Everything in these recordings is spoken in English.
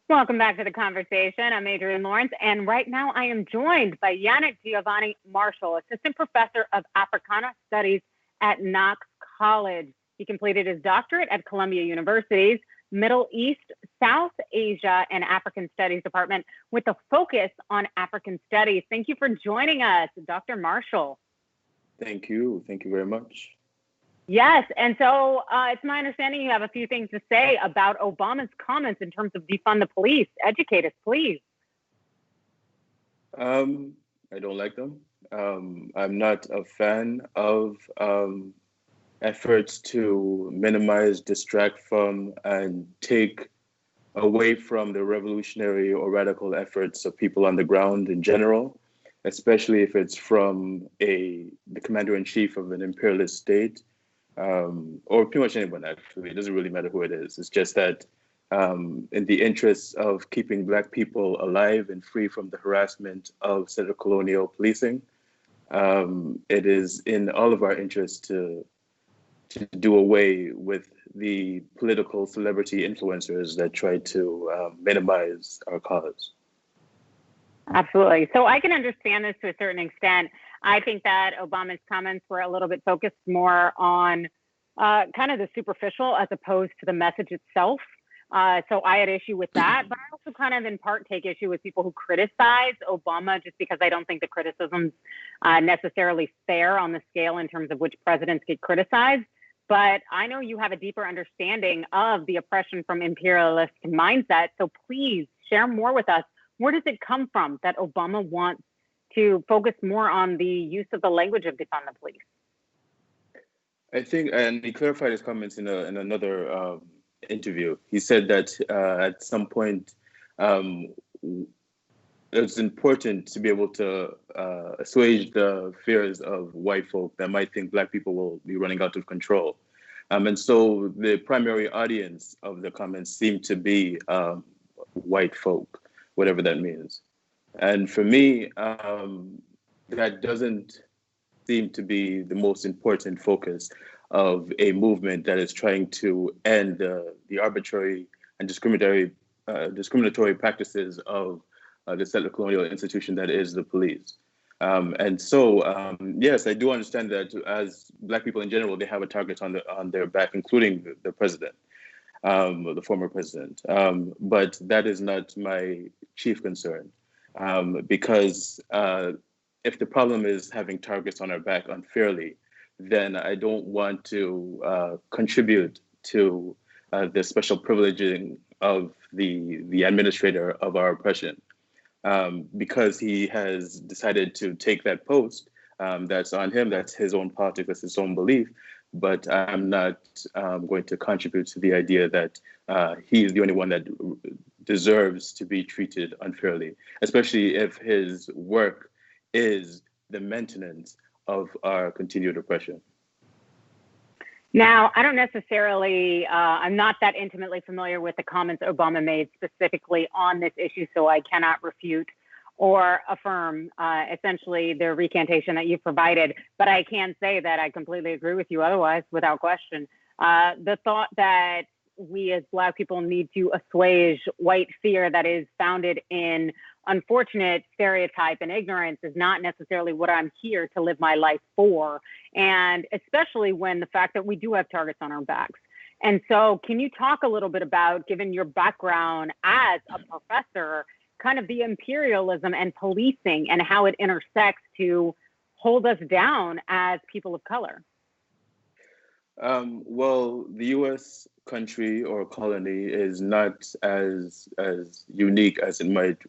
Welcome back to the conversation. I'm Adrienne Lawrence, and right now I am joined by Yannick Giovanni Marshall, Assistant Professor of Africana Studies at Knox College. He completed his doctorate at Columbia University's Middle East, South Asia, and African Studies Department with a focus on African studies. Thank you for joining us, Dr. Marshall. Thank you. Thank you very much. Yes, and so it's my understanding you have a few things to say about Obama's comments in terms of defund the police. Educate us, please. I don't like them. I'm not a fan of efforts to minimize, distract from, and take away from the revolutionary or radical efforts of people on the ground in general, especially if it's from the commander-in-chief of an imperialist state. Or pretty much anyone, actually. It doesn't really matter who it is. It's just that in the interests of keeping Black people alive and free from the harassment of settler colonial policing, it is in all of our interests to do away with the political celebrity influencers that try to minimize our cause. Absolutely. So I can understand this to a certain extent. I think that Obama's comments were a little bit focused more on kind of the superficial as opposed to the message itself. So I had issue with that, but I also kind of in part take issue with people who criticize Obama just because I don't think the criticism's necessarily fair on the scale in terms of which presidents get criticized. But I know you have a deeper understanding of the oppression from imperialist mindset. So please share more with us. Where does it come from that Obama wants to focus more on the use of the language of defund the police? I think, and he clarified his comments in another interview. He said that at some point it's important to be able to assuage the fears of white folk that might think Black people will be running out of control. And so the primary audience of the comments seemed to be white folk, whatever that means. And for me, that doesn't seem to be the most important focus of a movement that is trying to end the arbitrary and discriminatory practices of the settler colonial institution that is the police. And so, yes, I do understand that as Black people in general, they have a target on their back, including the president, the former president. But that is not my chief concern, because if the problem is having targets on our back unfairly, then I don't want to contribute to the special privileging of the administrator of our oppression, because he has decided to take that post. That's on him. That's his own politics. That's his own belief. But I'm not going to contribute to the idea that he is the only one that deserves to be treated unfairly, especially if his work is the maintenance of our continued oppression. Now, I don't necessarily, I'm not that intimately familiar with the comments Obama made specifically on this issue, so I cannot refute or affirm essentially the recantation that you've provided. But I can say that I completely agree with you otherwise, without question. The thought that we as Black people need to assuage white fear that is founded in unfortunate stereotype and ignorance is not necessarily what I'm here to live my life for. And especially when the fact that we do have targets on our backs. And so can you talk a little bit about, given your background as a professor, kind of the imperialism and policing and how it intersects to hold us down as people of color? Well, the U.S. country or colony is not as unique as it might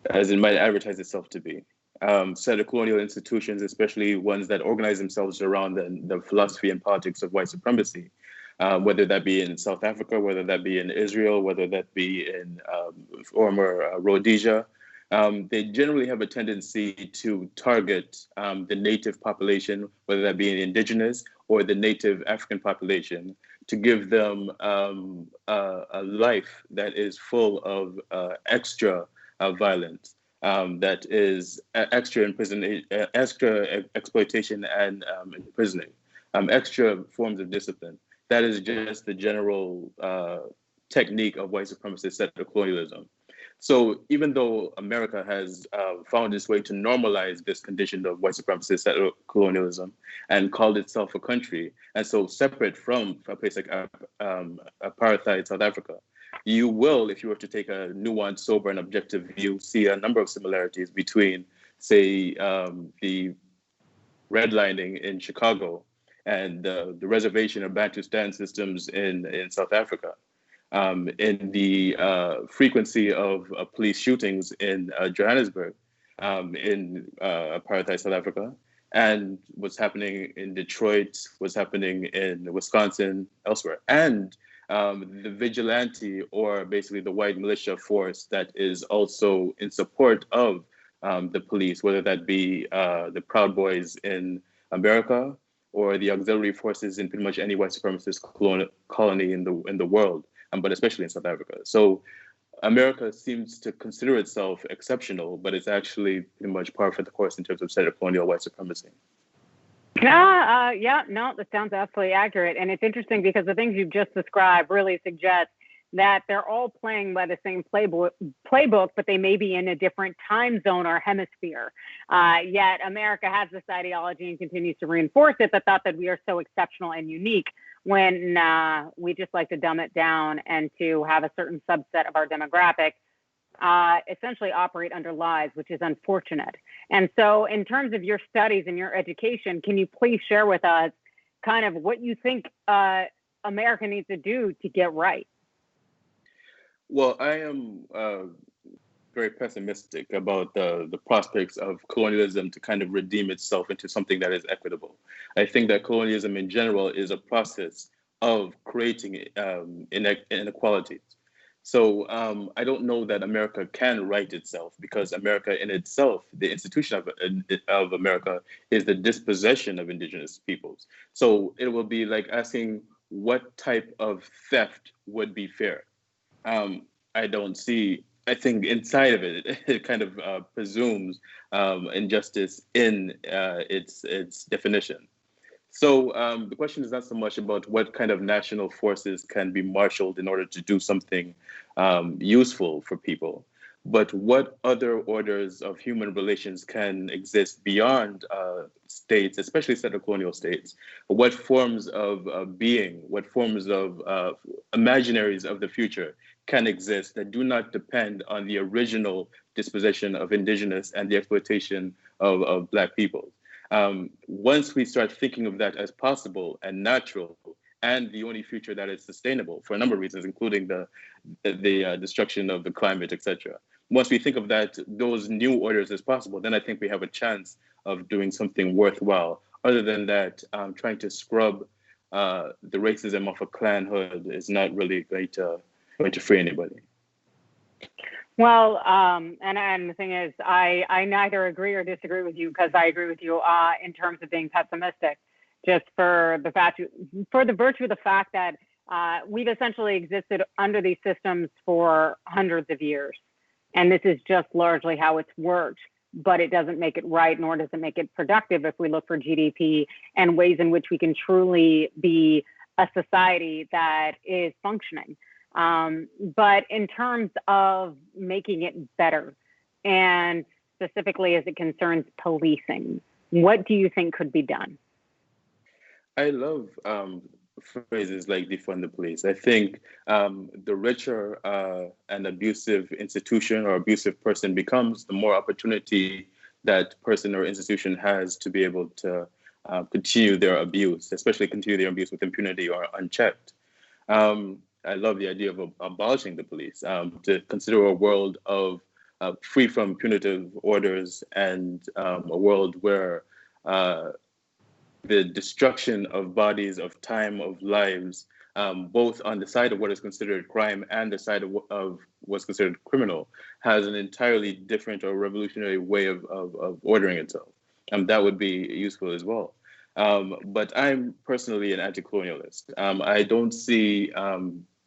advertise itself to be. Settler colonial institutions, especially ones that organize themselves around the philosophy and politics of white supremacy, whether that be in South Africa, whether that be in Israel, whether that be in former Rhodesia, they generally have a tendency to target the native population, whether that be an indigenous or the native African population, to give them a life that is full of extra violence, that is extra exploitation and imprisoning, extra forms of discipline. That is just the general technique of white supremacist settler colonialism. So even though America has found its way to normalize this condition of white supremacist settler colonialism and called itself a country, and so separate from a place like apartheid South Africa, you will, if you were to take a nuanced, sober, and objective view, see a number of similarities between, say, the redlining in Chicago and the reservation or Bantustan systems in South Africa, in the frequency of police shootings in Johannesburg, in apartheid South Africa, and what's happening in Detroit, what's happening in Wisconsin, elsewhere, and the vigilante, or basically the white militia force that is also in support of the police, whether that be the Proud Boys in America or the auxiliary forces in pretty much any white supremacist colony in the world, but especially in South Africa. So America seems to consider itself exceptional, but it's actually pretty much par for the course in terms of settler colonial white supremacy. Yeah, no, that sounds absolutely accurate. And it's interesting because the things you've just described really suggest that they're all playing by the same playbook, but they may be in a different time zone or hemisphere. Yet America has this ideology and continues to reinforce it, the thought that we are so exceptional and unique, when we just like to dumb it down and to have a certain subset of our demographic essentially operate under lies, which is unfortunate. And so in terms of your studies and your education, can you please share with us kind of what you think America needs to do to get right? Well, I am very pessimistic about the prospects of colonialism to kind of redeem itself into something that is equitable. I think that colonialism in general is a process of creating inequalities. So I don't know that America can right itself, because America in itself, the institution of America, is the dispossession of indigenous peoples. So it will be like asking what type of theft would be fair. I don't see, I think inside of it, it kind of presumes injustice in its definition. So the question is not so much about what kind of national forces can be marshaled in order to do something useful for people, but what other orders of human relations can exist beyond states, especially settler colonial states. What forms of being, what forms of imaginaries of the future can exist that do not depend on the original dispossession of indigenous and the exploitation of Black people. Once we start thinking of that as possible and natural, and the only future that is sustainable for a number of reasons, including the destruction of the climate, etc. Once we think of that, those new orders as possible, then I think we have a chance of doing something worthwhile. Other than that, trying to scrub the racism of a clanhood is not really going to free anybody. Well, and the thing is, I neither agree or disagree with you, because I agree with you in terms of being pessimistic, just for the virtue of the fact that we've essentially existed under these systems for hundreds of years. And this is just largely how it's worked, but it doesn't make it right, nor does it make it productive if we look for GDP and ways in which we can truly be a society that is functioning. But in terms of making it better, and specifically as it concerns policing, what do you think could be done? I love phrases like defund the police. I think the richer an abusive institution or abusive person becomes, the more opportunity that person or institution has to be able to continue their abuse, especially continue their abuse with impunity or unchecked. I love the idea of abolishing the police, to consider a world of free from punitive orders, and a world where the destruction of bodies, of time, of lives, both on the side of what is considered crime and the side of what's considered criminal, has an entirely different or revolutionary way of ordering itself. That would be useful as well. But I'm personally an anti-colonialist. I don't see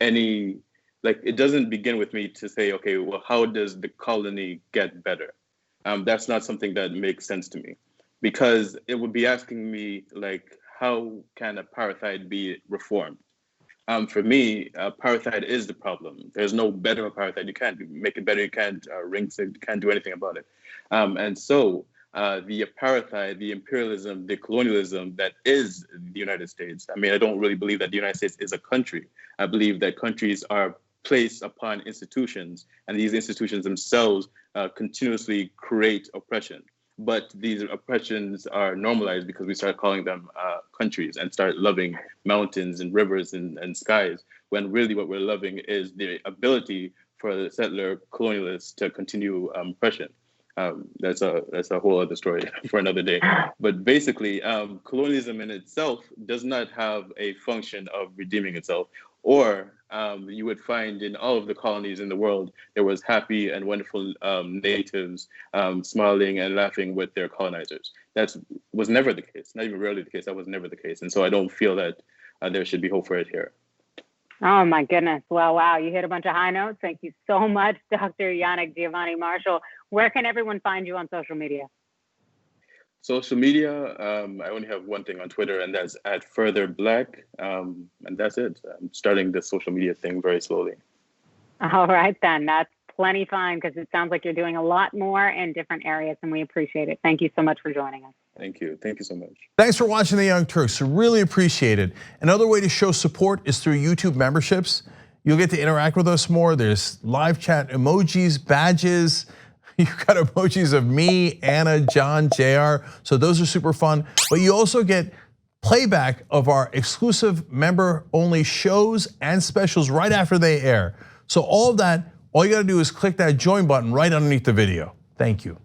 any, like, it doesn't begin with me to say, okay, well, how does the colony get better? That's not something that makes sense to me, because it would be asking me, like, how can apartheid be reformed? For me, apartheid is the problem. There's no better apartheid. You can't make it better. You can't rinse it. You can't do anything about it. And so the apartheid, the imperialism, the colonialism that is the United States. I mean, I don't really believe that the United States is a country. I believe that countries are placed upon institutions, and these institutions themselves continuously create oppression. But these oppressions are normalized because we start calling them countries and start loving mountains and rivers and skies, when really what we're loving is the ability for the settler colonialists to continue oppression. That's a whole other story for another day. But basically, colonialism in itself does not have a function of redeeming itself. Or you would find in all of the colonies in the world, there was happy and wonderful natives smiling and laughing with their colonizers. That was never the case, not even rarely the case. That was never the case. And so I don't feel that there should be hope for it here. Oh my goodness. Well, wow. You hit a bunch of high notes. Thank you so much, Dr. Yannick Giovanni Marshall. Where can everyone find you on social media? Social media, I only have one thing on Twitter, and that's @FurtherBlack, and that's it. I'm starting the social media thing very slowly. All right, then. That's plenty fine, because it sounds like you're doing a lot more in different areas, and we appreciate it. Thank you so much for joining us. Thank you. Thank you so much. Thanks for watching The Young Turks. Really appreciate it. Another way to show support is through YouTube memberships. You'll get to interact with us more. There's live chat emojis, badges. You've got emojis of me, Anna, John, JR. So those are super fun. But you also get playback of our exclusive member-only shows and specials right after they air. So all of that, all you gotta do is click that join button right underneath the video. Thank you.